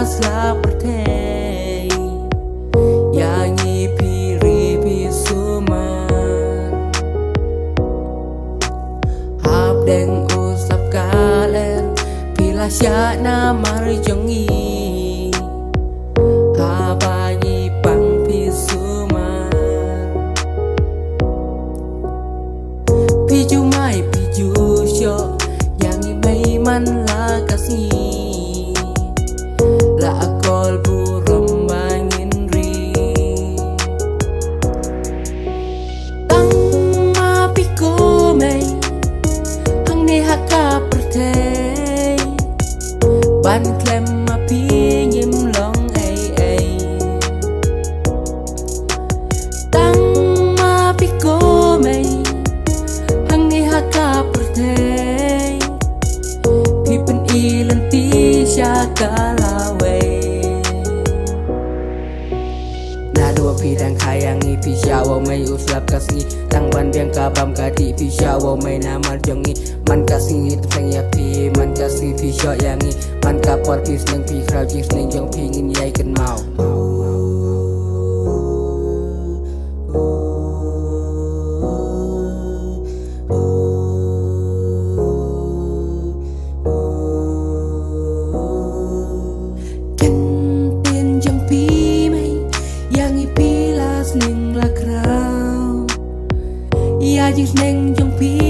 slap pertei Yangi piri pisuman Hap deng uslap kalen Pila syakna marjongi Habanyi pang pisuman Piju mai piju syok Yangi mai man lakasi La akol buram bangin ri Tang ma piko mai Hang ni haka pertei Ban klem ma pi nyim long ai Tang ma piko mai Hang ni haka pertei Pipen ilan ti syakalawe Na dua pidang kayang i pisyawa may uslap kasi Tang ban biang kabam kadi pisyawa may namar jongi Man kasi tepeng yakti man kasi pisyo yangi Man kapor pis neng pi kraw jis neng jong pingin yay kan mau Yang ipilas ning lakraw Ya jis neng jong pi